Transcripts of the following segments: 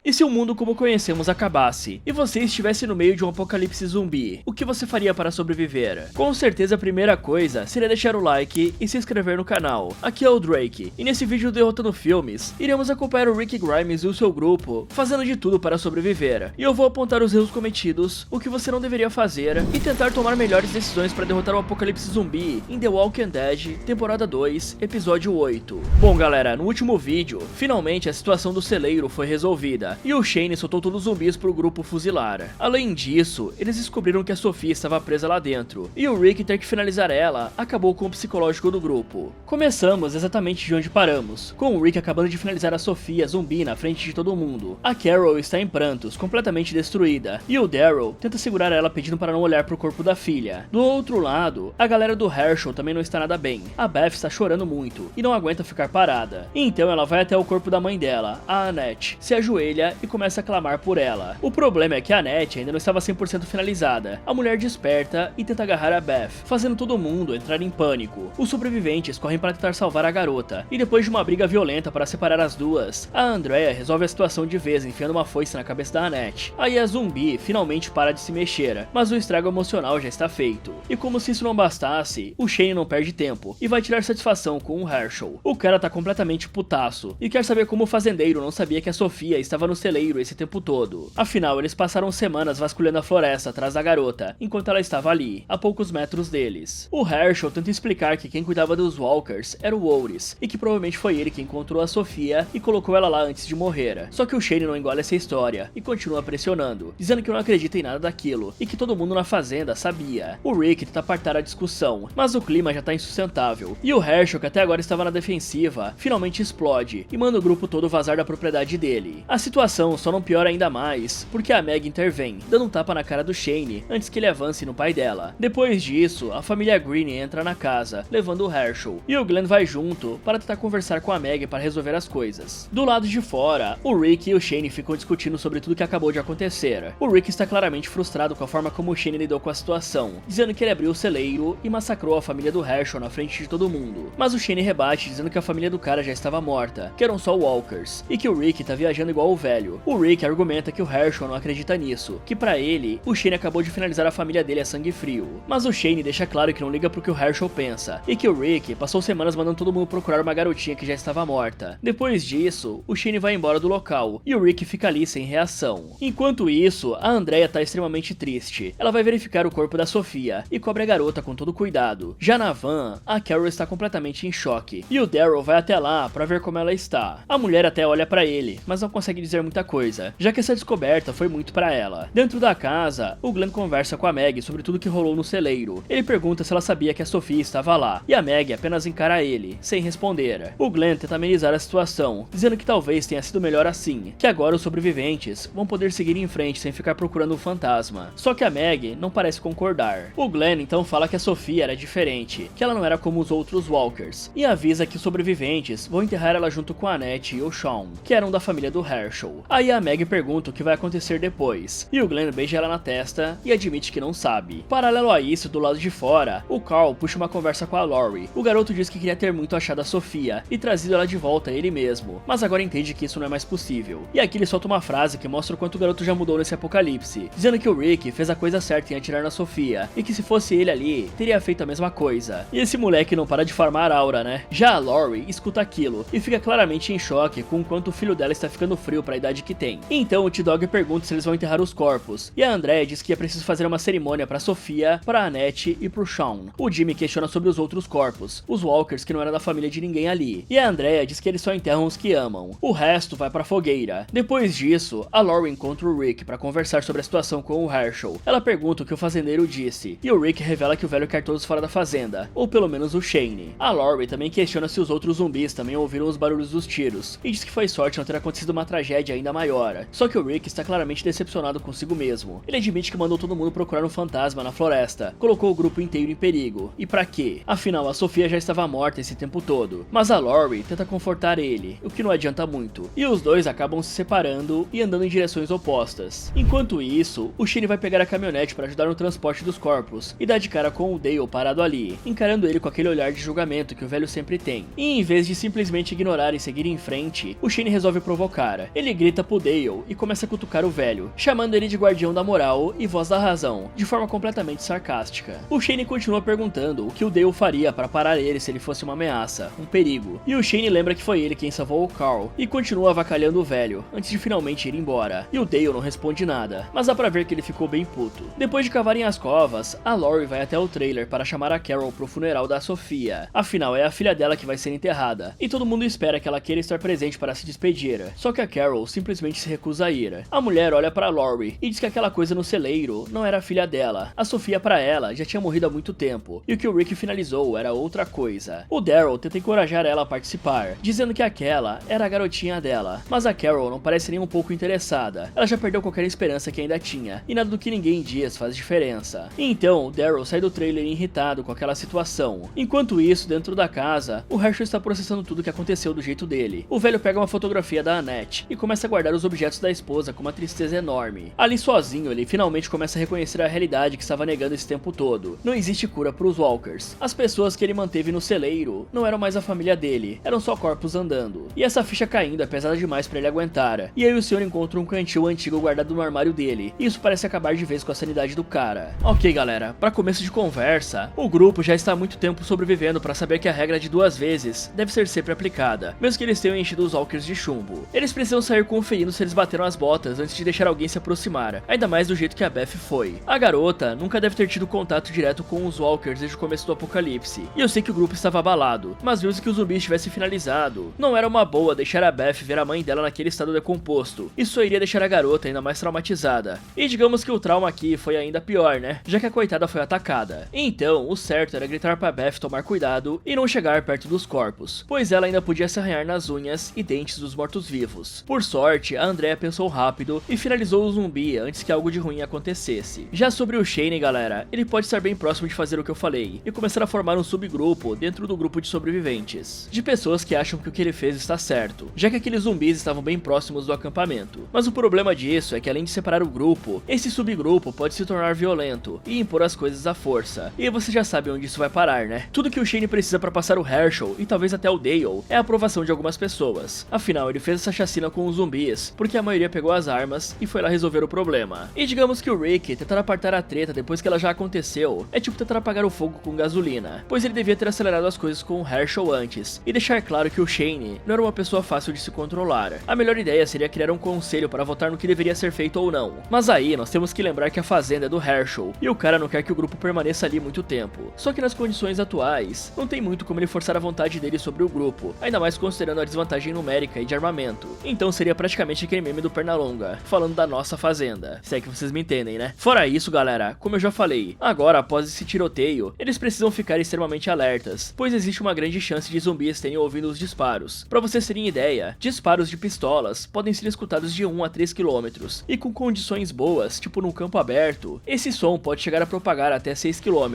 E se o mundo como conhecemos acabasse, e você estivesse no meio de um apocalipse zumbi, o que você faria para sobreviver? Com certeza a primeira coisa seria deixar o like e se inscrever no canal. Aqui é o Drake, e nesse vídeo do Derrotando Filmes, iremos acompanhar o Rick Grimes e o seu grupo, fazendo de tudo para sobreviver. E eu vou apontar os erros cometidos, o que você não deveria fazer, e tentar tomar melhores decisões para derrotar o apocalipse zumbi em The Walking Dead, temporada 2, episódio 8. Bom galera, no último vídeo, finalmente a situação do celeiro foi resolvida, e o Shane soltou todos os zumbis pro grupo fuzilar. Além disso, eles descobriram que a Sophie estava presa lá dentro, e o Rick ter que finalizar ela acabou com o psicológico do grupo. Começamos exatamente de onde paramos, com o Rick acabando de finalizar a Sophie, a zumbi, na frente de todo mundo. A Carol está em prantos, completamente destruída, e o Daryl tenta segurar ela pedindo para não olhar pro corpo da filha. Do outro lado, a galera do Herschel também não está nada bem. A Beth está chorando muito, e não aguenta ficar parada. Então ela vai até o corpo da mãe dela, a Annette, se ajoelha e começa a clamar por ela. O problema é que a Annette ainda não estava 100% finalizada. A mulher desperta e tenta agarrar a Beth, fazendo todo mundo entrar em pânico. Os sobreviventes correm para tentar salvar a garota, e depois de uma briga violenta para separar as duas, a Andrea resolve a situação de vez enfiando uma foice na cabeça da Annette. Aí a zumbi finalmente para de se mexer, mas o estrago emocional já está feito. E como se isso não bastasse, o Shane não perde tempo e vai tirar satisfação com o Herschel. O cara tá completamente putaço e quer saber como o fazendeiro não sabia que a Sophia estava no celeiro esse tempo todo. Afinal, eles passaram semanas vasculhando a floresta atrás da garota, enquanto ela estava ali, a poucos metros deles. O Herschel tenta explicar que quem cuidava dos Walkers era o Ouris, e que provavelmente foi ele que encontrou a Sophia e colocou ela lá antes de morrer. Só que o Shane não engole essa história, e continua pressionando, dizendo que não acredita em nada daquilo, e que todo mundo na fazenda sabia. O Rick tenta apartar a discussão, mas o clima já tá insustentável, e o Herschel, que até agora estava na defensiva, finalmente explode, e manda o grupo todo vazar da propriedade dele. A situação só não piora ainda mais, porque a Meg intervém, dando um tapa na cara do Shane antes que ele avance no pai dela. Depois disso, a família Green entra na casa, levando o Herschel, e o Glenn vai junto para tentar conversar com a Meg para resolver as coisas. Do lado de fora, o Rick e o Shane ficam discutindo sobre tudo que acabou de acontecer. O Rick está claramente frustrado com a forma como o Shane lidou com a situação, dizendo que ele abriu o celeiro e massacrou a família do Herschel na frente de todo mundo. Mas o Shane rebate dizendo que a família do cara já estava morta, que eram só Walkers, e que o Rick tá viajando igual o velho. O Rick argumenta que o Herschel não acredita nisso, que pra ele, o Shane acabou de finalizar a família dele a sangue frio. Mas o Shane deixa claro que não liga pro que o Herschel pensa, e que o Rick passou semanas mandando todo mundo procurar uma garotinha que já estava morta. Depois disso, o Shane vai embora do local, e o Rick fica ali sem reação. Enquanto isso, a Andrea tá extremamente triste. Ela vai verificar o corpo da Sophia, e cobre a garota com todo cuidado. Já na van, a Carol está completamente em choque, e o Daryl vai até lá pra ver como ela está. A mulher até olha pra ele, mas não consegue dizer muita coisa, já que essa descoberta foi muito pra ela. Dentro da casa, o Glenn conversa com a Meg sobre tudo que rolou no celeiro. Ele pergunta se ela sabia que a Sophie estava lá, e a Meg apenas encara ele, sem responder. O Glenn tenta amenizar a situação, dizendo que talvez tenha sido melhor assim, que agora os sobreviventes vão poder seguir em frente sem ficar procurando um fantasma. Só que a Meg não parece concordar. O Glenn então fala que a Sophie era diferente, que ela não era como os outros Walkers, e avisa que os sobreviventes vão enterrar ela junto com a Annette e o Sean, que eram da família do Herschel. Aí a Meg pergunta o que vai acontecer depois, e o Glenn beija ela na testa e admite que não sabe. Paralelo a isso, do lado de fora, o Carl puxa uma conversa com a Lori. O garoto diz que queria ter muito achado a Sophia e trazido ela de volta a ele mesmo, mas agora entende que isso não é mais possível. E aqui ele solta uma frase que mostra o quanto o garoto já mudou nesse apocalipse, dizendo que o Rick fez a coisa certa em atirar na Sophia, e que se fosse ele ali, teria feito a mesma coisa. E esse moleque não para de farmar aura, né? Já a Lori escuta aquilo e fica claramente em choque com o quanto o filho dela está ficando frio para a idade que tem. Então o T-Dog pergunta se eles vão enterrar os corpos, e a Andrea diz que é preciso fazer uma cerimônia para Sophia, para a Annette e pro Sean. O Jimmy questiona sobre os outros corpos, os Walkers que não eram da família de ninguém ali, e a Andrea diz que eles só enterram os que amam. O resto vai pra fogueira. Depois disso, a Lori encontra o Rick para conversar sobre a situação com o Herschel. Ela pergunta o que o fazendeiro disse, e o Rick revela que o velho quer todos fora da fazenda, ou pelo menos o Shane. A Lori também questiona se os outros zumbis também ouviram os barulhos dos tiros, e diz que foi sorte não ter acontecido uma tragédia ainda maior. Só que o Rick está claramente decepcionado consigo mesmo. Ele admite que mandou todo mundo procurar um fantasma na floresta, colocou o grupo inteiro em perigo. E pra quê? Afinal, a Sophia já estava morta esse tempo todo. Mas a Lori tenta confortar ele, o que não adianta muito. E os dois acabam se separando e andando em direções opostas. Enquanto isso, o Shane vai pegar a caminhonete para ajudar no transporte dos corpos e dá de cara com o Dale parado ali, encarando ele com aquele olhar de julgamento que o velho sempre tem. E em vez de simplesmente ignorar e seguir em frente, o Shane resolve provocar. Ele Ele grita pro Dale e começa a cutucar o velho, chamando ele de guardião da moral e voz da razão, de forma completamente sarcástica. O Shane continua perguntando o que o Dale faria para parar ele se ele fosse uma ameaça, um perigo. E o Shane lembra que foi ele quem salvou o Carl e continua avacalhando o velho, antes de finalmente ir embora. E o Dale não responde nada, mas dá pra ver que ele ficou bem puto. Depois de cavarem as covas, a Lori vai até o trailer para chamar a Carol pro funeral da Sofia. Afinal, é a filha dela que vai ser enterrada, e todo mundo espera que ela queira estar presente para se despedir. Só que a Carol simplesmente se recusa a ir. A mulher olha pra Lori e diz que aquela coisa no celeiro não era a filha dela. A Sofia pra ela já tinha morrido há muito tempo, e o que o Rick finalizou era outra coisa. O Daryl tenta encorajar ela a participar, dizendo que aquela era a garotinha dela, mas a Carol não parece nem um pouco interessada. Ela já perdeu qualquer esperança que ainda tinha, e nada do que ninguém diz faz diferença. Então, o Daryl sai do trailer irritado com aquela situação. Enquanto isso, dentro da casa, o Herschel está processando tudo o que aconteceu do jeito dele. O velho pega uma fotografia da Annette e começa a guardar os objetos da esposa com uma tristeza enorme. Ali sozinho, ele finalmente começa a reconhecer a realidade que estava negando esse tempo todo. Não existe cura para os Walkers. As pessoas que ele manteve no celeiro não eram mais a família dele, eram só corpos andando. E essa ficha caindo é pesada demais para ele aguentar. E aí o senhor encontra um cantil antigo guardado no armário dele, e isso parece acabar de vez com a sanidade do cara. Ok, galera, para começo de conversa, o grupo já está há muito tempo sobrevivendo para saber que a regra de 2 vezes deve ser sempre aplicada, mesmo que eles tenham enchido os Walkers de chumbo. Eles precisam sair conferindo se eles bateram as botas antes de deixar alguém se aproximar, ainda mais do jeito que a Beth foi. A garota nunca deve ter tido contato direto com os Walkers desde o começo do apocalipse, e eu sei que o grupo estava abalado, mas viu que os zumbis tivessem finalizado. Não era uma boa deixar a Beth ver a mãe dela naquele estado decomposto, isso iria deixar a garota ainda mais traumatizada. E digamos que o trauma aqui foi ainda pior, né? Já que a coitada foi atacada. Então, o certo era gritar pra Beth tomar cuidado e não chegar perto dos corpos, pois ela ainda podia se arranhar nas unhas e dentes dos mortos-vivos. Por sorte, a Andrea pensou rápido e finalizou o zumbi antes que algo de ruim acontecesse. Já sobre o Shane, galera, ele pode estar bem próximo de fazer o que eu falei e começar a formar um subgrupo dentro do grupo de sobreviventes, de pessoas que acham que o que ele fez está certo, já que aqueles zumbis estavam bem próximos do acampamento. Mas o problema disso é que além de separar o grupo, esse subgrupo pode se tornar violento e impor as coisas à força. E você já sabe onde isso vai parar, né? Tudo que o Shane precisa para passar o Herschel e talvez até o Dale é a aprovação de algumas pessoas. Afinal, ele fez essa chacina com os zumbis porque a maioria pegou as armas e foi lá resolver o problema. E digamos que o Rick tentar apartar a treta depois que ela já aconteceu é tipo tentar apagar o fogo com gasolina, pois ele devia ter acelerado as coisas com o Herschel antes e deixar claro que o Shane não era uma pessoa fácil de se controlar. A melhor ideia seria criar um conselho para votar no que deveria ser feito ou não. Mas aí nós temos que lembrar que a fazenda é do Herschel e o cara não quer que o grupo permaneça ali muito tempo. Só que nas condições atuais, não tem muito como ele forçar a vontade dele sobre o grupo, ainda mais considerando a desvantagem numérica e de armamento. Então seria praticamente aquele meme do Pernalonga, falando da nossa fazenda, se é que vocês me entendem, né? Fora isso, galera, como eu já falei, agora após esse tiroteio, eles precisam ficar extremamente alertas, pois existe uma grande chance de zumbis terem ouvido os disparos. Pra vocês terem ideia, disparos de pistolas podem ser escutados de 1 a 3 km, e com condições boas, tipo num campo aberto, esse som pode chegar a propagar até 6 km.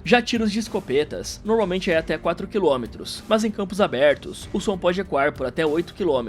Já tiros de escopetas, normalmente é até 4 km, mas em campos abertos, o som pode ecoar por até 8 km.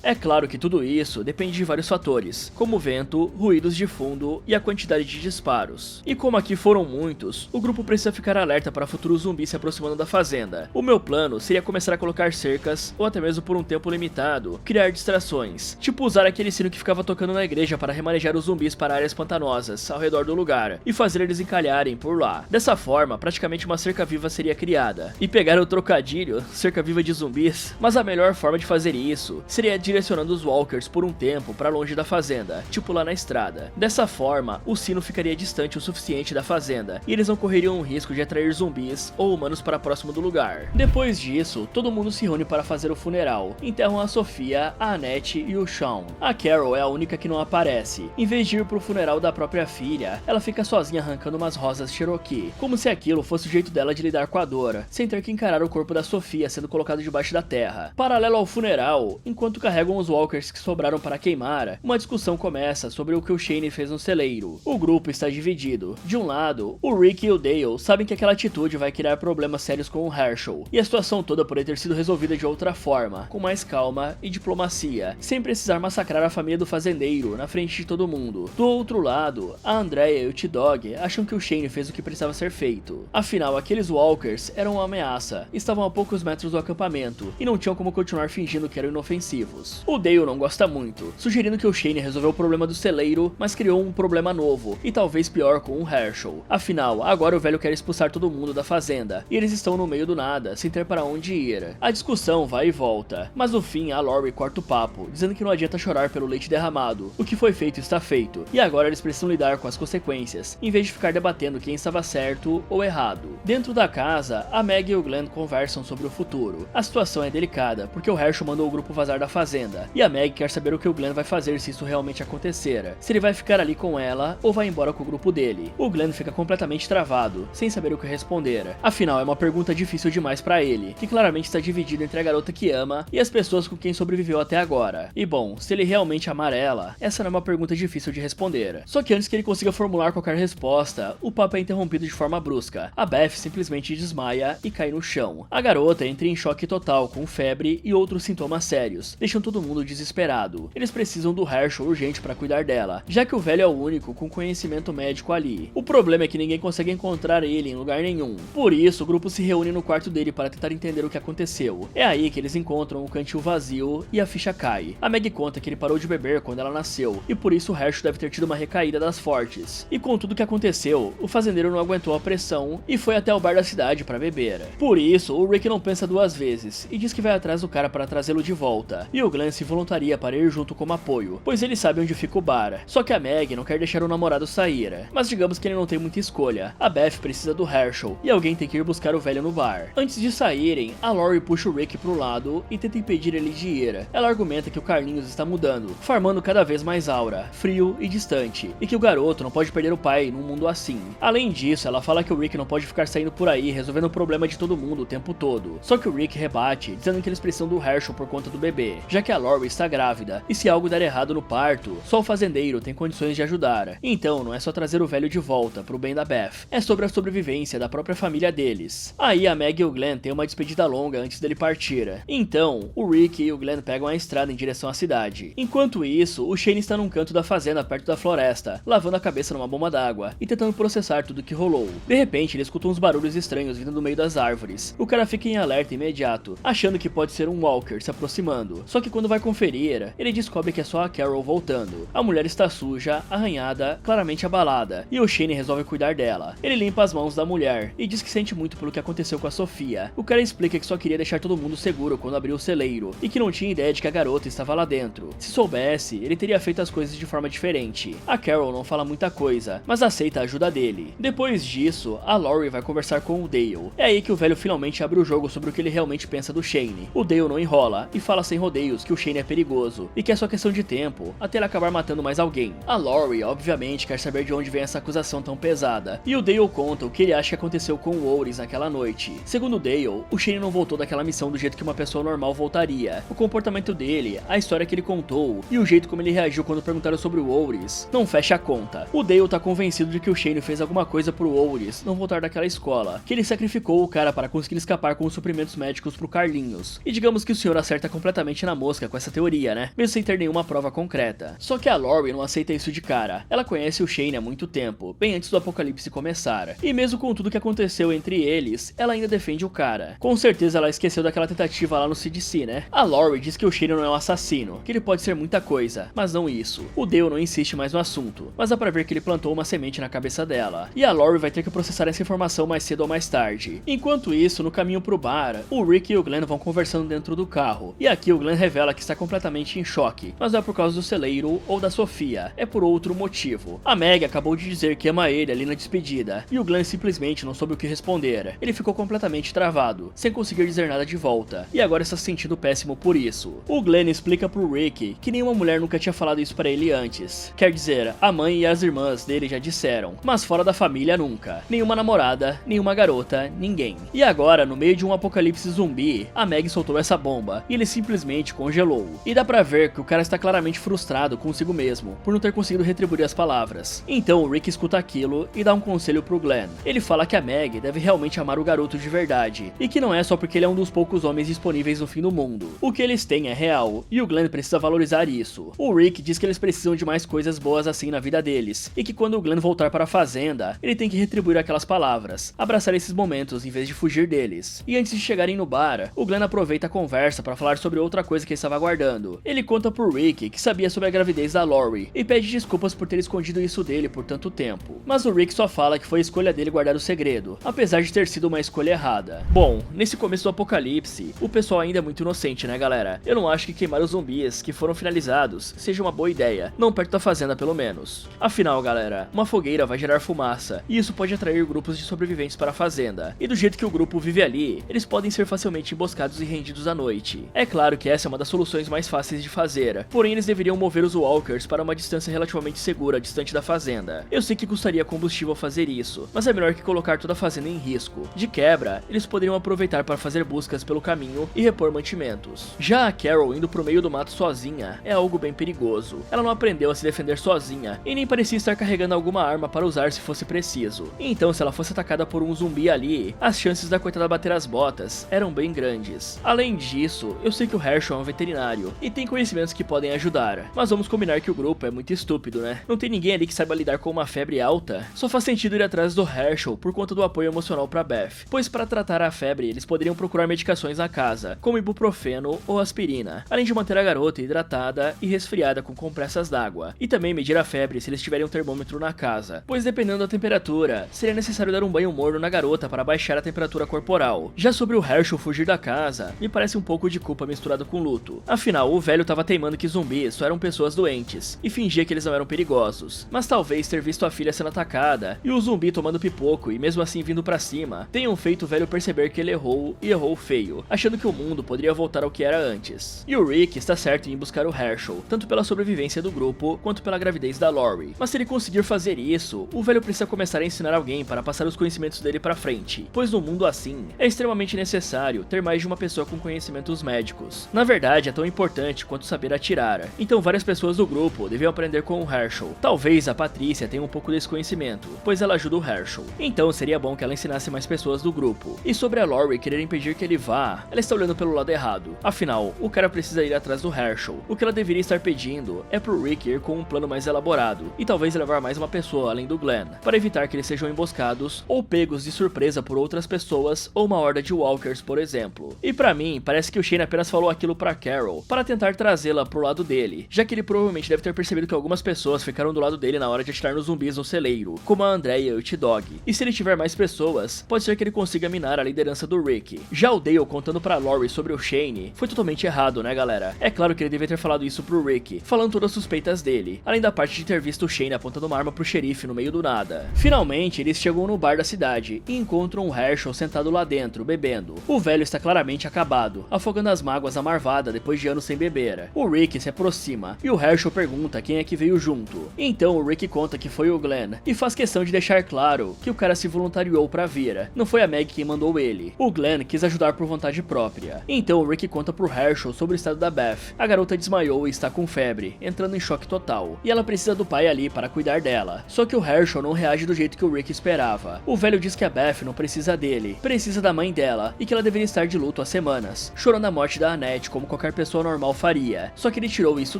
É claro que tudo isso depende de vários fatores, como vento, ruídos de fundo e a quantidade de disparos. E como aqui foram muitos, o grupo precisa ficar alerta para futuros zumbis se aproximando da fazenda. O meu plano seria começar a colocar cercas, ou até mesmo por um tempo limitado, criar distrações, tipo usar aquele sino que ficava tocando na igreja para remanejar os zumbis para áreas pantanosas ao redor do lugar, e fazer eles encalharem por lá. Dessa forma, praticamente uma cerca viva seria criada. E pegar o trocadilho, cerca viva de zumbis, mas a melhor forma de fazer isso seria direcionando os Walkers por um tempo para longe da fazenda, tipo lá na estrada. Dessa forma, o sino ficaria distante o suficiente da fazenda, e eles não correriam o risco de atrair zumbis ou humanos para próximo do lugar. Depois disso, todo mundo se reúne para fazer o funeral. Enterram a Sofia, a Annette e o Sean. A Carol é a única que não aparece. Em vez de ir pro funeral da própria filha, ela fica sozinha arrancando umas rosas Cherokee, como se aquilo fosse o jeito dela de lidar com a dor, sem ter que encarar o corpo da Sofia sendo colocado debaixo da terra. Paralelo ao funeral, enquanto carregam os Walkers que sobraram para queimar, uma discussão começa sobre o que o Shane fez no celeiro. O grupo está dividido. De um lado, o Rick e o Dale sabem que aquela atitude vai criar problemas sérios com o Herschel, e a situação toda poderia ter sido resolvida de outra forma, com mais calma e diplomacia, sem precisar massacrar a família do fazendeiro na frente de todo mundo. Do outro lado, a Andrea e o T-Dog acham que o Shane fez o que precisava ser feito. Afinal, aqueles Walkers eram uma ameaça, estavam a poucos metros do acampamento, e não tinham como continuar fingindo que eram inofensivos. O Dale Dale não gosta muito, sugerindo que o Shane resolveu o problema do celeiro, mas criou um problema novo, e talvez pior com o Herschel. Afinal, agora o velho quer expulsar todo mundo da fazenda, e eles estão no meio do nada, sem ter para onde ir. A discussão vai e volta, mas no fim a Lori corta o papo, dizendo que não adianta chorar pelo leite derramado, o que foi feito está feito, e agora eles precisam lidar com as consequências, em vez de ficar debatendo quem estava certo ou errado. Dentro da casa, a Meg e o Glenn conversam sobre o futuro. A situação é delicada, porque o Herschel mandou o grupo vazar da fazenda, e a Meg quer saber o que o Glenn vai fazer se isso realmente acontecer, se ele vai ficar ali com ela ou vai embora com o grupo dele. O Glenn fica completamente travado, sem saber o que responder. Afinal, é uma pergunta difícil demais pra ele, que claramente está dividido entre a garota que ama e as pessoas com quem sobreviveu até agora. E bom, se ele realmente amar ela, essa não é uma pergunta difícil de responder. Só que antes que ele consiga formular qualquer resposta, o papo é interrompido de forma brusca. A Beth simplesmente desmaia e cai no chão. A garota entra em choque total, com febre e outros sintomas sérios, deixando todo mundo desesperado. Eles precisam do Herschel urgente para cuidar dela, já que o velho é o único com conhecimento médico ali. O problema é que ninguém consegue encontrar ele em lugar nenhum. Por isso, o grupo se reúne no quarto dele para tentar entender o que aconteceu. É aí que eles encontram o cantil vazio e a ficha cai. A Meg conta que ele parou de beber quando ela nasceu, e por isso o Herschel deve ter tido uma recaída das fortes. E com tudo que aconteceu, o fazendeiro não aguentou a pressão e foi até o bar da cidade para beber. Por isso, o Rick não pensa duas vezes e diz que vai atrás do cara para trazê-lo de volta. E o Glenn se voluntaria para ir junto como apoio, pois ele sabe onde fica o bar. Só que a Meg não quer deixar o namorado sair. Mas digamos que ele não tem muita escolha. A Beth precisa do Herschel e alguém tem que ir buscar o velho no bar. Antes de saírem, a Lori puxa o Rick pro lado e tenta impedir ele de ir. Ela argumenta que o Carlinhos está mudando, farmando cada vez mais aura, frio e distante, e que o garoto não pode perder o pai num mundo assim. Além disso, ela fala que o Rick não pode ficar saindo por aí resolvendo o problema de todo mundo o tempo todo. Só que o Rick rebate, dizendo que eles precisam do Herschel por conta do bebê, já que a Lori está grávida, e se algo der errado no parto, só o fazendeiro tem condições de ajudar. Então, não é só trazer o velho de volta pro bem da Beth, é sobre a sobrevivência da própria família deles. Aí a Meg e o Glenn têm uma despedida longa antes dele partir. Então, o Rick e o Glenn pegam a estrada em direção à cidade. Enquanto isso, o Shane está num canto da fazenda perto da floresta, lavando a cabeça numa bomba d'água e tentando processar tudo que rolou. De repente, ele escuta uns barulhos estranhos vindo do meio das árvores. O cara fica em alerta imediato, achando que pode ser um Walker se aproximando. Só que quando vai conferir, ele descobre que é só a Carol voltando. A mulher está suja, arranhada, claramente abalada, e o Shane resolve cuidar dela. Ele limpa as mãos da mulher e diz que sente muito pelo que aconteceu com a Sofia. O cara explica que só queria deixar todo mundo seguro quando abriu o celeiro, e que não tinha ideia de que a garota estava lá dentro. Se soubesse, ele teria feito as coisas de forma diferente. A Carol não fala muita coisa, mas aceita a ajuda dele. Depois disso, a Lori vai conversar com o Dale. É aí que o velho finalmente abre o jogo sobre o que ele realmente pensa do Shane. O Dale não enrola e fala sem rodeios que o Shane é perigoso e que é só questão de tempo até ele acabar matando mais alguém. A Lori, obviamente, quer saber de onde vem essa acusação tão pesada, e o Dale conta o que ele acha que aconteceu com o Ouris naquela noite. Segundo o Dale, o Shane não voltou daquela missão do jeito que uma pessoa normal voltaria. O comportamento dele, a história que ele contou e o jeito como ele reagiu quando perguntaram sobre o Ouris não fecha a conta. O Dale tá convencido de que o Shane fez alguma coisa pro Ouris não voltar daquela escola, que ele sacrificou o cara para conseguir escapar com os suprimentos médicos pro Carlinhos. E digamos que o senhor acerta completamente na mosca com essa teoria, né? Mesmo sem ter nenhuma prova concreta. Só que a Lori não aceita isso de cara. Ela conhece o Shane há muito tempo, bem antes do apocalipse começar. E mesmo com tudo que aconteceu entre eles, ela ainda defende o cara. Com certeza ela esqueceu daquela tentativa lá no CDC, né? A Lori diz que o Shane não é um assassino, que ele pode ser muita coisa, mas não isso. O Dale não insiste mais no assunto, mas dá pra ver que ele plantou uma semente na cabeça dela. E a Lori vai ter que processar essa informação mais cedo ou mais tarde. Enquanto isso, no caminho pro bar, o Rick e o Glenn vão conversando dentro do carro. E aqui o Glenn revela que está completamente em choque, mas não é por causa do celeiro ou da Sofia, é por outro motivo. A Meg acabou de dizer que ama ele ali na despedida, e o Glenn simplesmente não soube o que responder. Ele ficou completamente travado, sem conseguir dizer nada de volta, e agora está se sentindo péssimo por isso. O Glenn explica pro Rick que nenhuma mulher nunca tinha falado isso pra ele antes. Quer dizer, a mãe e as irmãs dele já disseram, mas fora da família nunca. Nenhuma namorada, nenhuma garota, ninguém. E agora, no meio de um apocalipse zumbi, a Meg soltou essa bomba, e ele simplesmente congelou. E dá pra ver que o cara está claramente frustrado consigo mesmo, por não ter conseguido retribuir as palavras. Então o Rick escuta aquilo e dá um conselho pro Glenn. Ele fala que a Meg deve realmente amar o garoto de verdade, e que não é só porque ele é um dos poucos homens disponíveis no fim do mundo. O que eles têm é real, e o Glenn precisa valorizar isso. O Rick diz que eles precisam de mais coisas boas assim na vida deles, e que quando o Glenn voltar para a fazenda, ele tem que retribuir aquelas palavras, abraçar esses momentos em vez de fugir deles. E antes de chegarem no bar, o Glenn aproveita a conversa para falar sobre outra coisa que ele estava guardando, chorando. Ele conta pro Rick que sabia sobre a gravidez da Lori e pede desculpas por ter escondido isso dele por tanto tempo. Mas o Rick só fala que foi a escolha dele guardar o segredo, apesar de ter sido uma escolha errada. Bom, nesse começo do apocalipse, o pessoal ainda é muito inocente, né galera? Eu não acho que queimar os zumbis que foram finalizados seja uma boa ideia, não perto da fazenda pelo menos. Afinal galera, uma fogueira vai gerar fumaça, e isso pode atrair grupos de sobreviventes para a fazenda, e do jeito que o grupo vive ali, eles podem ser facilmente emboscados e rendidos à noite. É claro que essa é uma das soluções mais fáceis de fazer, porém eles deveriam mover os walkers para uma distância relativamente segura distante da fazenda. Eu sei que custaria combustível fazer isso, mas é melhor que colocar toda a fazenda em risco. De quebra, eles poderiam aproveitar para fazer buscas pelo caminho e repor mantimentos. Já a Carol indo pro meio do mato sozinha é algo bem perigoso. Ela não aprendeu a se defender sozinha e nem parecia estar carregando alguma arma para usar se fosse preciso. Então se ela fosse atacada por um zumbi ali, as chances da coitada bater as botas eram bem grandes. Além disso, eu sei que o Herschel é um veterinário e tem conhecimentos que podem ajudar, mas vamos combinar que o grupo é muito estúpido, né? Não tem ninguém ali que saiba lidar com uma febre alta. Só faz sentido ir atrás do Herschel por conta do apoio emocional para Beth, pois para tratar a febre eles poderiam procurar medicações na casa, como ibuprofeno ou aspirina, além de manter a garota hidratada e resfriada com compressas d'água, e também medir a febre se eles tiverem um termômetro na casa, pois dependendo da temperatura, seria necessário dar um banho morno na garota para baixar a temperatura corporal. Já sobre o Herschel fugir da casa, me parece um pouco de culpa misturado com luto. Afinal, o velho tava teimando que zumbis só eram pessoas doentes, e fingia que eles não eram perigosos, mas talvez ter visto a filha sendo atacada, e o zumbi tomando pipoco e mesmo assim vindo pra cima, tenham feito o velho perceber que ele errou e errou feio, achando que o mundo poderia voltar ao que era antes. E o Rick está certo em ir buscar o Herschel, tanto pela sobrevivência do grupo, quanto pela gravidez da Lori. Mas se ele conseguir fazer isso, o velho precisa começar a ensinar alguém para passar os conhecimentos dele pra frente, pois num mundo assim, é extremamente necessário ter mais de uma pessoa com conhecimentos médicos. Na verdade, é tão importante quanto saber atirar, então várias pessoas do grupo deviam aprender com o Herschel. Talvez a Patrícia tenha um pouco desse conhecimento, pois ela ajuda o Herschel, então seria bom que ela ensinasse mais pessoas do grupo. E sobre a Lori querer impedir que ele vá, ela está olhando pelo lado errado. Afinal, o cara precisa ir atrás do Herschel. O que ela deveria estar pedindo é pro Rick ir com um plano mais elaborado, e talvez levar mais uma pessoa além do Glenn, para evitar que eles sejam emboscados ou pegos de surpresa por outras pessoas ou uma horda de walkers, por exemplo. E pra mim, parece que o Shane apenas falou aquilo pra Carol, para tentar trazê-la pro lado dele, já que ele provavelmente deve ter percebido que algumas pessoas ficaram do lado dele na hora de atirar nos zumbis no celeiro, como a Andrea e o T-Dog. E se ele tiver mais pessoas, pode ser que ele consiga minar a liderança do Rick. Já o Dale contando pra Lori sobre o Shane foi totalmente errado, né galera? É claro que ele devia ter falado isso pro Rick, falando todas as suspeitas dele, além da parte de ter visto o Shane apontando uma arma pro xerife no meio do nada. Finalmente, eles chegam no bar da cidade e encontram o Herschel sentado lá dentro, bebendo. O velho está claramente acabado, afogando as mágoas da marvada depois de anos sem beber. O Rick se aproxima e o Herschel pergunta quem é que veio junto. Então o Rick conta que foi o Glenn e faz questão de deixar claro que o cara se voluntariou pra vir, não foi a Meg quem mandou ele. O Glenn quis ajudar por vontade própria. Então o Rick conta pro Herschel sobre o estado da Beth. A garota desmaiou e está com febre, entrando em choque total, e ela precisa do pai ali para cuidar dela. Só que o Herschel não reage do jeito que o Rick esperava. O velho diz que a Beth não precisa dele, precisa da mãe dela, e que ela deveria estar de luto há semanas, chorando a morte da Annette como qualquer pessoa normal faria. Só que ele tirou isso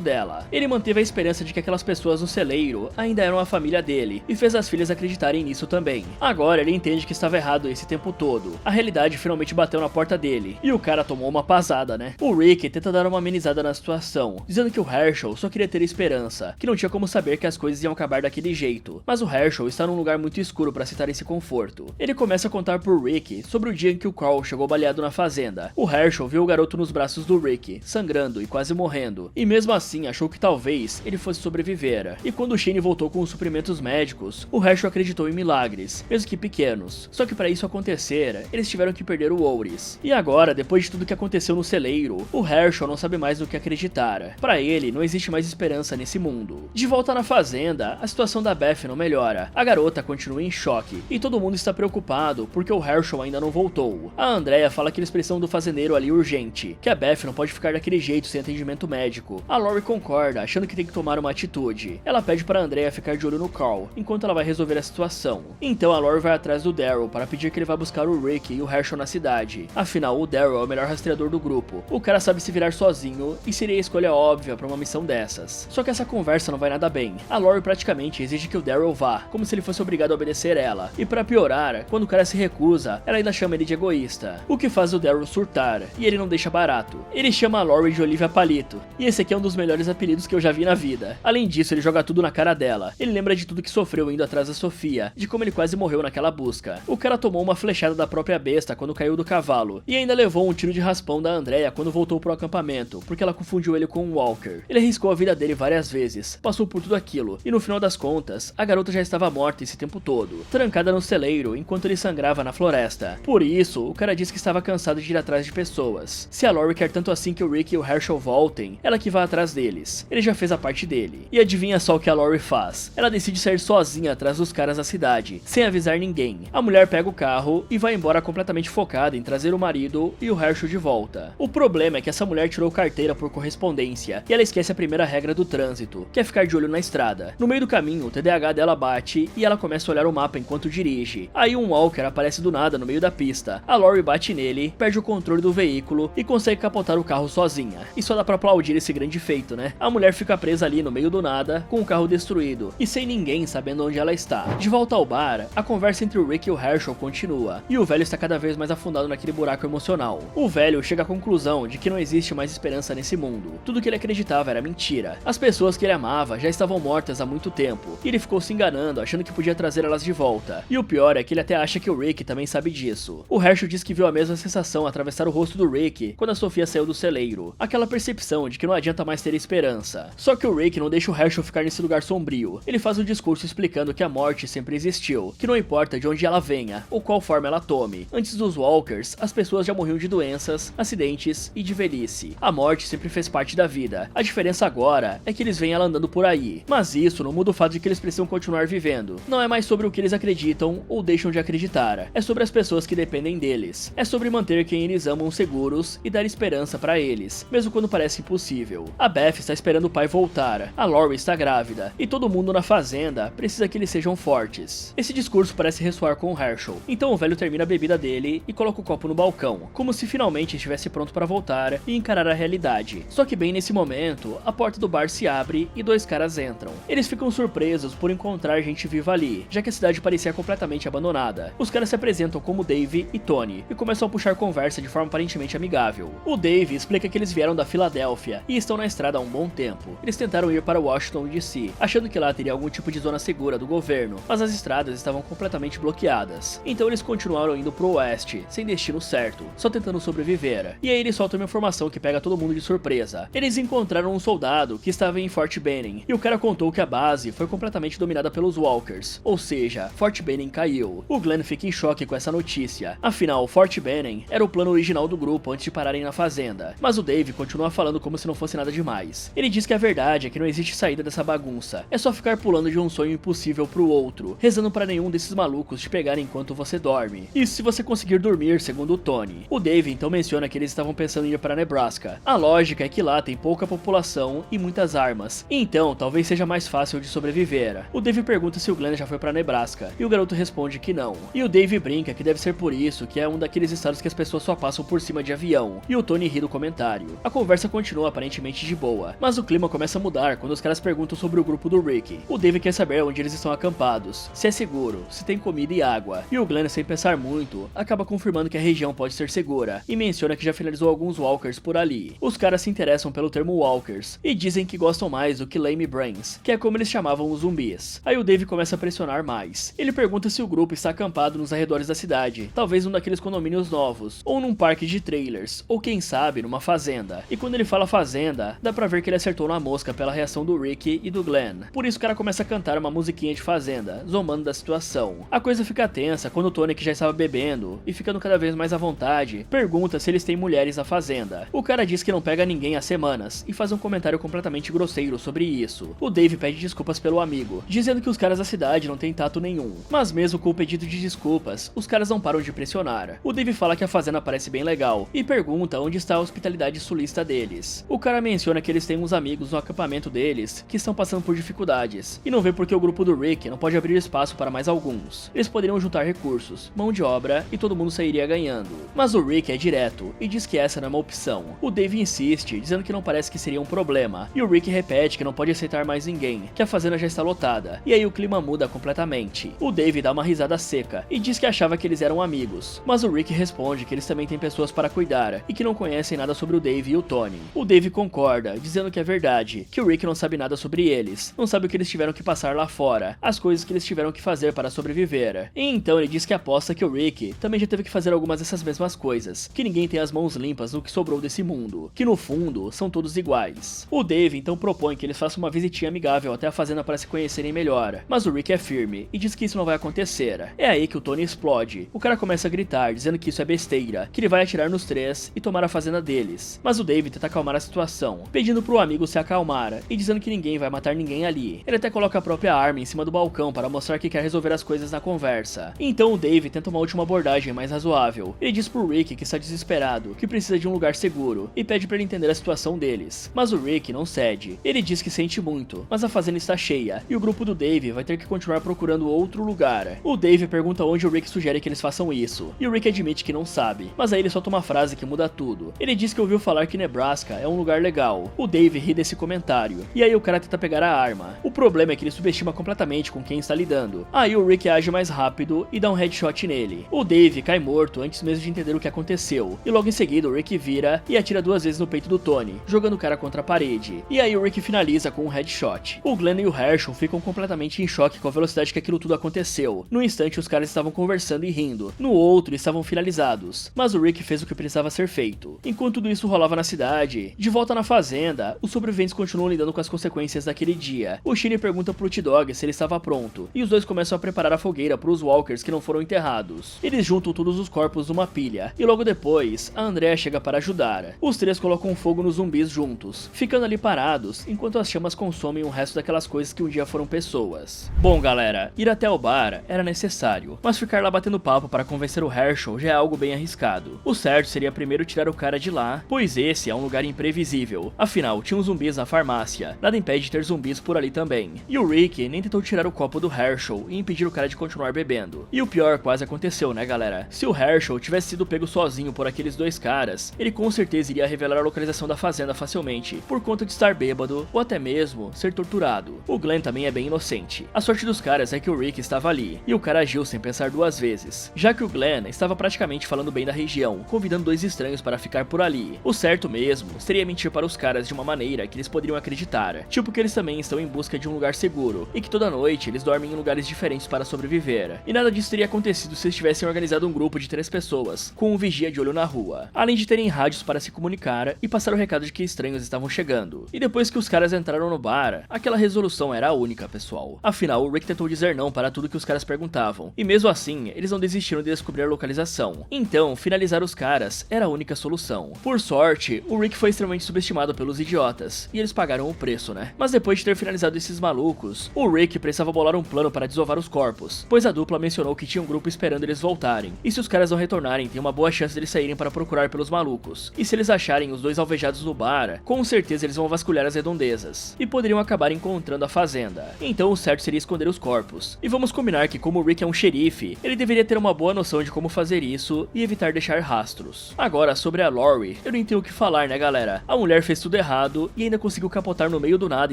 dela. Ele manteve a esperança de que aquelas pessoas no celeiro ainda eram a família dele, e fez as filhas acreditarem nisso também. Agora ele entende que estava errado esse tempo todo. A realidade finalmente bateu na porta dele, e o cara tomou uma pasada, né? O Rick tenta dar uma amenizada na situação, dizendo que o Herschel só queria ter esperança, que não tinha como saber que as coisas iam acabar daquele jeito. Mas o Herschel está num lugar muito escuro para aceitar esse conforto. Ele começa a contar pro Rick sobre o dia em que o Carl chegou baleado na fazenda. O Herschel viu o garoto nos braços do Rick, sangrando e quase morrendo, e mesmo assim achou que talvez ele fosse sobreviver. E quando o Shane voltou com os suprimentos médicos, o Herschel acreditou em milagres, mesmo que pequenos. Só que para isso acontecer, eles tiveram que perder o Ouris. E agora, depois de tudo que aconteceu no celeiro, o Herschel não sabe mais do que acreditar. Para ele, não existe mais esperança nesse mundo. De volta na fazenda, a situação da Beth não melhora. A garota continua em choque, e todo mundo está preocupado porque o Herschel ainda não voltou. A Andrea fala que eles precisam do fazendeiro ali urgente, que a Beth não pode ficar daquele jeito sem atendimento médico. A Lori concorda, achando que tem que tomar uma atitude. Ela pede para a Andrea ficar de olho no Carl, enquanto ela vai resolver a situação. Então a Lori vai atrás do Daryl para pedir que ele vá buscar o Rick e o Herschel na cidade. Afinal, o Daryl é o melhor rastreador do grupo. O cara sabe se virar sozinho e seria a escolha óbvia para uma missão dessas. Só que essa conversa não vai nada bem. A Lori praticamente exige que o Daryl vá, como se ele fosse obrigado a obedecer ela. E para piorar, quando o cara se recusa, ela ainda chama ele de egoísta, o que faz o Daryl surtar, e ele não deixa barato. Ele chama a Lori de Olivia Palito. E esse aqui é um dos melhores apelidos que eu já vi na vida. Além disso, ele joga tudo na cara dela. Ele lembra de tudo que sofreu indo atrás da Sofia, de como ele quase morreu naquela busca. O cara tomou uma flechada da própria besta quando caiu do cavalo, e ainda levou um tiro de raspão da Andrea quando voltou pro acampamento, porque ela confundiu ele com um Walker. Ele arriscou a vida dele várias vezes, passou por tudo aquilo, e no final das contas, a garota já estava morta esse tempo todo, trancada no celeiro enquanto ele sangrava na floresta. Por isso, o cara disse que estava cansado de ir atrás de pessoas. Se a Lori quer tanto assim que o Rick e o Herschel voltem, ela que vai atrás deles. Ele já fez a parte dele. E adivinha só o que a Lori faz? Ela decide sair sozinha atrás dos caras da cidade, sem avisar ninguém. A mulher pega o carro e vai embora completamente focada em trazer o marido e o Herschel de volta. O problema é que essa mulher tirou carteira por correspondência e ela esquece a primeira regra do trânsito, que é ficar de olho na estrada. No meio do caminho, o TDAH dela bate e ela começa a olhar o mapa enquanto dirige. Aí um Walker aparece do nada no meio da pista. A Lori bate nele, perde o controle do veículo e consegue capotar o carro sozinha. E só dá pra aplaudir esse grande feito, né? A mulher fica presa ali no meio do nada, com o carro destruído e sem ninguém sabendo onde ela está. De volta ao bar, a conversa entre o Rick e o Herschel continua, e o velho está cada vez mais afundado naquele buraco emocional. O velho chega à conclusão de que não existe mais esperança nesse mundo. Tudo que ele acreditava era mentira. As pessoas que ele amava já estavam mortas há muito tempo, e ele ficou se enganando, achando que podia trazer elas de volta. E o pior é que ele até acha que o Rick também sabe disso. O Herschel diz que viu a mesma sensação atravessar o rosto do Rick quando a Sofia saiu do celeiro. Aquela percepção de que não adianta mais ter esperança. Só que o Rick não deixa o Herschel ficar nesse lugar sombrio. Ele faz um discurso explicando que a morte sempre existiu, que não importa de onde ela venha ou qual forma ela tome. Antes dos Walkers, as pessoas já morriam de doenças, acidentes e de velhice. A morte sempre fez parte da vida. A diferença agora é que eles veem ela andando por aí. Mas isso não muda o fato de que eles precisam continuar vivendo. Não é mais sobre o que eles acreditam ou deixam de acreditar. É sobre as pessoas que dependem deles. É sobre manter quem eles amam seguros e dar esperança pra eles, mesmo quando parece impossível. A Beth está esperando o pai voltar. A Lori está grávida. E todo mundo na fazenda precisa que eles sejam fortes. Esse discurso parece ressoar com o Herschel. Então o velho termina a bebida dele e coloca o copo no balcão, como se finalmente estivesse pronto para voltar e encarar a realidade. Só que bem nesse momento, a porta do bar se abre e dois caras entram. Eles ficam surpresos por encontrar gente viva ali, já que a cidade parecia completamente abandonada. Os caras se apresentam como Dave e Tony e começam a puxar conversa de forma aparentemente amigável. O Dave explica que eles vieram da Filadélfia e estão na estrada há um bom tempo. Eles tentaram ir para Washington DC, achando que lá teria algum tipo de zona segura do governo, mas as estradas estavam completamente bloqueadas. Então eles continuaram indo pro oeste, sem destino certo, só tentando sobreviver. E aí eles soltam uma informação que pega todo mundo de surpresa. Eles encontraram um soldado que estava em Fort Benning, e o cara contou que a base foi completamente dominada pelos Walkers, ou seja, Fort Benning caiu. O Glenn fica em choque com essa notícia. Afinal, Fort Benning era o plano original do grupo antes de pararem na fazenda, mas o Dave continua falando como se não fosse nada demais. Ele diz que a verdade é que não existe saída dessa bagunça, é só ficar pulando de um sonho impossível pro outro, rezando pra nenhum desses malucos te pegar enquanto você dorme. Isso se você conseguir dormir, segundo o Tony. O Dave então menciona que eles estavam pensando em ir para Nebraska. A lógica é que lá tem pouca população e muitas armas, então talvez seja mais fácil de sobreviver. O Dave pergunta se o Glenn já foi para Nebraska, e o garoto responde que não. E o Dave brinca que deve ser por isso que é um daqueles estados que as pessoas só passam por cima de avião, e o Tony ri do comentário. A conversa continua aparentemente de boa, mas o clima começa a mudar quando os caras perguntam sobre o grupo do Rick. O Dave quer saber onde eles estão acampados, se é seguro, se tem comida e água, e o Glenn, sem pensar muito, acaba confirmando que a região pode ser segura, e menciona que já finalizou alguns Walkers por ali. Os caras se interessam pelo termo Walkers, e dizem que gostam mais do que Lame Brains, que é como eles chamavam os zumbis. Aí o Dave começa a pressionar mais. Ele pergunta se o grupo está acampado nos arredores da cidade, talvez num daqueles condomínios novos, ou num parque de trailers, ou quem sabe numa fazenda. E quando ele fala fazenda, dá pra ver que ele acertou na mosca pela reação do Rick e do Glenn. Por isso o cara começa a cantar uma musiquinha de fazenda, zombando da situação. A coisa fica tensa quando o Tony, que já estava bebendo e ficando cada vez mais à vontade, pergunta se eles têm mulheres na fazenda. O cara diz que não pega ninguém há semanas e faz um comentário completamente grosseiro sobre isso. O Dave pede desculpas pelo amigo, dizendo que os caras da cidade não têm tato nenhum. Mas mesmo com o pedido de desculpas, os caras não param de pressionar. O Dave fala que a fazenda parece bem legal e pergunta onde está a hospitalidade sulista deles. O cara menciona que eles têm uns amigos no acampamento deles que estão passando por dificuldades e não vê porque o grupo do Rick não pode abrir espaço para mais alguns. Eles poderiam juntar recursos, mão de obra e todo mundo sairia ganhando. Mas o Rick é direto e diz que essa não é uma opção. O Dave insiste, dizendo que não parece que seria um problema, e o Rick repete que não pode aceitar mais ninguém, que a fazenda já está lotada, e aí o clima muda completamente. O Dave dá uma risada seca e diz que achava que eles eram amigos, mas o Rick responde que eles também têm pessoas para cuidar e que não conhecem nada sobre o Dave Dave e o Tony. O Dave concorda, dizendo que é verdade, que o Rick não sabe nada sobre eles, não sabe o que eles tiveram que passar lá fora, as coisas que eles tiveram que fazer para sobreviver. E então ele diz que aposta que o Rick também já teve que fazer algumas dessas mesmas coisas, que ninguém tem as mãos limpas no que sobrou desse mundo, que no fundo são todos iguais. O Dave então propõe que eles façam uma visitinha amigável até a fazenda para se conhecerem melhor, mas o Rick é firme e diz que isso não vai acontecer. É aí que o Tony explode. O cara começa a gritar, dizendo que isso é besteira, que ele vai atirar nos três e tomar a fazenda deles. Mas o Dave tenta acalmar a situação, pedindo pro amigo se acalmar e dizendo que ninguém vai matar ninguém ali. Ele até coloca a própria arma em cima do balcão para mostrar que quer resolver as coisas na conversa. Então o Dave tenta uma última abordagem mais razoável. Ele diz pro Rick que está desesperado, que precisa de um lugar seguro e pede para ele entender a situação deles. Mas o Rick não cede. Ele diz que sente muito, mas a fazenda está cheia e o grupo do Dave vai ter que continuar procurando outro lugar. O Dave pergunta onde o Rick sugere que eles façam isso, e o Rick admite que não sabe, mas aí ele solta uma frase que muda tudo. Ele diz que ouviu falar que Nebraska é um lugar legal. O Dave ri desse comentário, e aí o cara tenta pegar a arma. O problema é que ele subestima completamente com quem está lidando. Aí o Rick age mais rápido e dá um headshot nele. O Dave cai morto antes mesmo de entender o que aconteceu, e logo em seguida o Rick vira e atira 2 vezes no peito do Tony, jogando o cara contra a parede. E aí o Rick finaliza com um headshot. O Glenn e o Herschel ficam completamente em choque com a velocidade que aquilo tudo aconteceu. No instante os caras estavam conversando e rindo, no outro estavam finalizados, mas o Rick fez o que precisava ser feito. Enquanto tudo isso rolava na cidade, de volta na fazenda, os sobreviventes continuam lidando com as consequências daquele dia. O Shane pergunta pro T-Dog se ele estava pronto, e os dois começam a preparar a fogueira para os walkers que não foram enterrados. Eles juntam todos os corpos numa pilha, e logo depois, a Andrea chega para ajudar. Os três colocam fogo nos zumbis juntos, ficando ali parados, enquanto as chamas consomem o resto daquelas coisas que um dia foram pessoas. Bom galera, ir até o bar era necessário, mas ficar lá batendo papo para convencer o Herschel já é algo bem arriscado. O certo seria primeiro tirar o cara de lá, pois esse é um lugar imprevisível. Afinal, tinham zumbis na farmácia, nada impede de ter zumbis por ali também. E o Rick nem tentou tirar o copo do Herschel e impedir o cara de continuar bebendo. E o pior quase aconteceu, né galera? Se o Herschel tivesse sido pego sozinho por aqueles dois caras, ele com certeza iria revelar a localização da fazenda facilmente, por conta de estar bêbado ou até mesmo ser torturado. O Glenn também é bem inocente. A sorte dos caras é que o Rick estava ali, e o cara agiu sem pensar 2 vezes, já que o Glenn estava praticamente falando bem da região, convidando 2 estranhos para ficar por ali. O certo mesmo seria mentir para os caras de uma maneira que eles poderiam acreditar, tipo que eles também estão em busca de um lugar seguro, e que toda noite eles dormem em lugares diferentes para sobreviver. E nada disso teria acontecido se eles tivessem organizado um grupo de 3 pessoas, com um vigia de olho na rua, além de terem rádios para se comunicar e passar o recado de que estranhos estavam chegando. E depois que os caras entraram no bar, aquela resolução era a única, pessoal. Afinal, o Rick tentou dizer não para tudo que os caras perguntavam, e mesmo assim, eles não desistiram de descobrir a localização. Então, finalizar os caras era a única solução. Por sorte, o Rick foi extremamente subestimado pelos idiotas, e eles pagaram o preço, né? Mas depois de ter finalizado esses malucos, o Rick precisava bolar um plano para desovar os corpos, pois a dupla mencionou que tinha um grupo esperando eles voltarem, e se os caras não retornarem, tem uma boa chance deles saírem para procurar pelos malucos. E se eles acharem os 2 alvejados no bar, com certeza eles vão vasculhar as redondezas, e poderiam acabar encontrando a fazenda. Então o certo seria esconder os corpos. E vamos combinar que como o Rick é um xerife, ele deveria ter uma boa noção de como fazer isso e evitar deixar rastros. Agora, sobre a Lori, eu nem tenho o que falar, né galera? A mulher fez tudo errado e ainda conseguiu capotar no meio do nada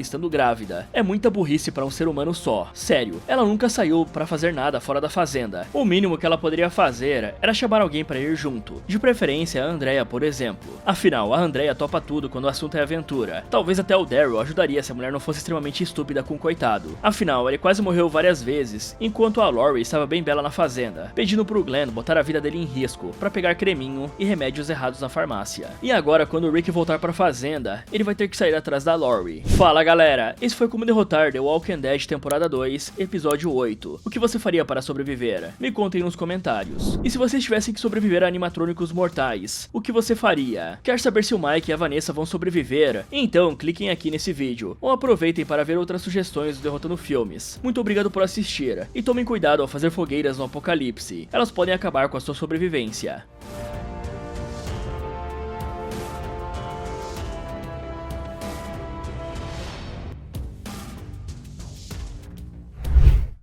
estando grávida. É muita burrice para um ser humano só. Sério, ela nunca saiu para fazer nada fora da fazenda. O mínimo que ela poderia fazer era chamar alguém para ir junto. De preferência a Andrea, por exemplo. Afinal, a Andrea topa tudo quando o assunto é aventura. Talvez até o Daryl ajudaria se a mulher não fosse extremamente estúpida com o coitado. Afinal, ele quase morreu várias vezes, enquanto a Lori estava bem bela na fazenda, pedindo pro Glenn botar a vida dele em risco para pegar creminho e remédios errados na farmácia. E agora, quando o Rick voltar pra fazenda, ele vai ter que sair atrás da Lori. Fala galera, esse foi Como Derrotar The Walking Dead temporada 2, episódio 8. O que você faria para sobreviver? Me contem nos comentários. E se vocês tivessem que sobreviver a animatrônicos mortais, o que você faria? Quer saber se o Mike e a Vanessa vão sobreviver? Então cliquem aqui nesse vídeo, ou aproveitem para ver outras sugestões do Derrotando Filmes. Muito obrigado por assistir, e tomem cuidado ao fazer fogueiras no apocalipse, elas podem acabar com a sua sobrevivência.